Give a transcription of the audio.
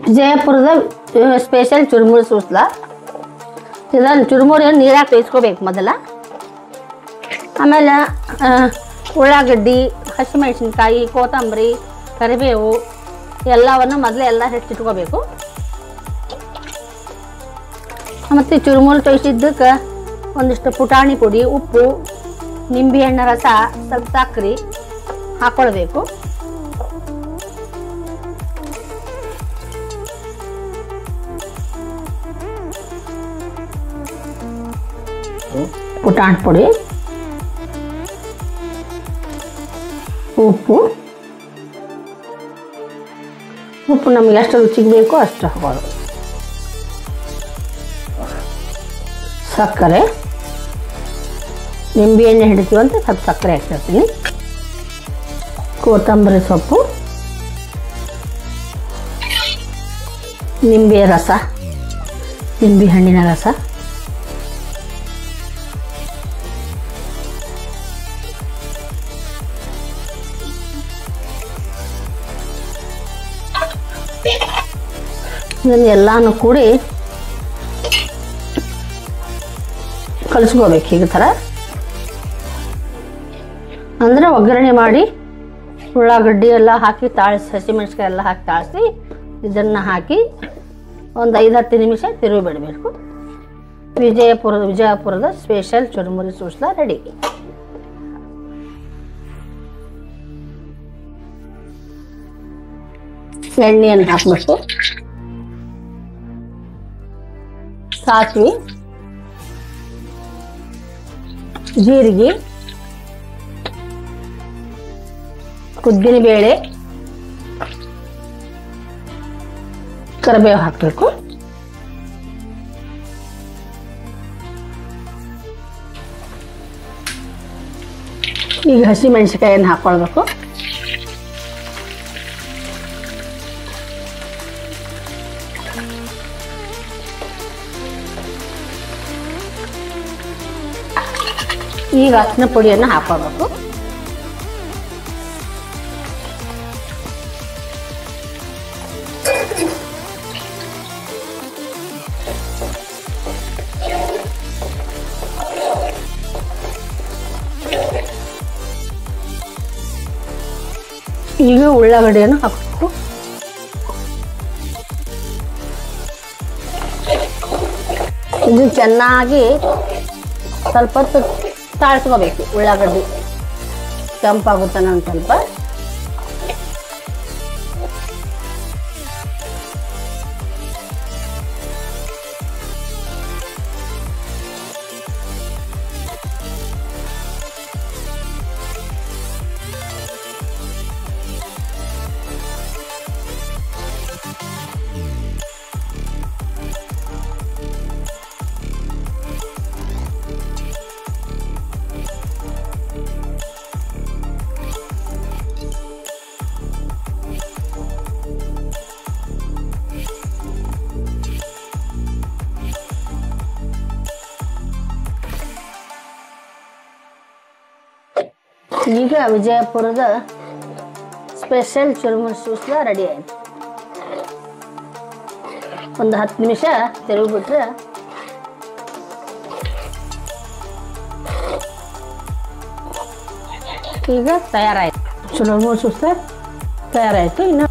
ವಿಜಯಪುರದ ಸ್ಪೆಷಲ್ ಚುರುಮುರಿ ಸೂಸ್ಲ. ಇದನ್ನು ಚುರುಮುರಿಯನ್ನು ನೀರಾಗಿ ಬೇಯಿಸ್ಕೋಬೇಕು ಮೊದಲ. ಆಮೇಲೆ ಉಳ್ಳಾಗಡ್ಡಿ, ಹಸಿಮೆಣಸಿನ್ಕಾಯಿ, ಕೊತ್ತಂಬರಿ, ಕರಿಬೇವು ಎಲ್ಲವನ್ನು ಮೊದಲೇ ಎಲ್ಲ ಹೆಚ್ಚಿಟ್ಕೋಬೇಕು. ಮತ್ತು ಚುರುಮುರಿ ತೋಯಿಸಿದ್ದಕ್ಕೆ ಒಂದಿಷ್ಟು ಪುಟಾಣಿ ಪುಡಿ, ಉಪ್ಪು, ನಿಂಬೆಹಣ್ಣು ರಸ, ಸ್ವಲ್ಪ ಸಕ್ಕರೆ ಹಾಕ್ಕೊಳ್ಬೇಕು. ಪುಟಾಣಿ ಪುಡಿ, ಉಪ್ಪು ನಮಗೆ ಎಷ್ಟು ರುಚಿಗೆ ಬೇಕೋ ಅಷ್ಟು ಹಾಕೋದು. ಸಕ್ಕರೆ, ನಿಂಬೆ ಎಣ್ಣೆ ಹಿಡಿತೀವಂತ ಸ್ವಲ್ಪ ಸಕ್ಕರೆ ಹಾಕ್ತಿರ್ತೀನಿ. ಕೊತ್ತಂಬರಿ ಸೊಪ್ಪು, ನಿಂಬೆ ರಸ, ನಿಂಬೆ ಹಣ್ಣಿನ ರಸ, ಇದನ್ನೆಲ್ಲಾನು ಕೂಡಿ ಕಲಿಸ್ಕೋಬೇಕು. ಹೀಗೆ ಥರ ಅಂದರೆ ಒಗ್ಗರಣೆ ಮಾಡಿ ಉಳ್ಳಾಗಡ್ಡಿ ಎಲ್ಲ ಹಾಕಿ ತಾಳಿಸಿ, ಹಸಿಮೆಣಸಿನ್ಕಾಯಿ ಎಲ್ಲ ಹಾಕಿ ತಾಳಿಸಿ ಇದನ್ನು ಹಾಕಿ ಒಂದು 5-10 ನಿಮಿಷ ತಿರುಗಿ ಬಿಡಬೇಕು. ವಿಜಯಪುರದ ಸ್ಪೆಷಲ್ ಚುರುಮುರಿ ಸೂಸ್ಲ ರೆಡಿ. ಎಣ್ಣೆಯನ್ನು ಹಾಕಬೇಕು. ಸಾಸಿವೆ, ಜೀರಿಗೆ, ಉದ್ದಿನಬೇಳೆ, ಕರಿಬೇವು ಹಾಕಬೇಕು. ಈಗ ಹಸಿಮೆಣಸಿನಕಾಯಿಯನ್ನು ಹಾಕ್ಕೊಳ್ಬೇಕು. ಈಗ ಅರಿಶಿನ ಪುಡಿಯನ್ನು ಹಾಕೋಬೇಕು. ಈಗ ಉಳ್ಳಾಗಡ್ಡಿಯನ್ನು ಹಾಕಬೇಕು. ಇದು ಚೆನ್ನಾಗಿ ಸ್ವಲ್ಪ ಹೊತ್ತು ತಾಳಿಸ್ಕೋಬೇಕು. ಉಳ್ಳಾಗಡ್ಡಿ ಕೆಂಪಾಗುತ್ತಾನ ಒಂದು ಸ್ವಲ್ಪ. ಈಗ ವಿಜಯಪುರದ ಸ್ಪೆಷಲ್ ಚುರುಮುರಿ ಸೂಸ್ಲ ರೆಡಿ ಆಯಿತು. ಒಂದು 10 ನಿಮಿಷ ತಿರುಗಿಬಿಟ್ರೆ ಈಗ ತಯಾರಾಯಿತು. ಚುರುಮುರಿ ಸೂಸ್ಲ ತಯಾರಾಯಿತು. ಇನ್ನು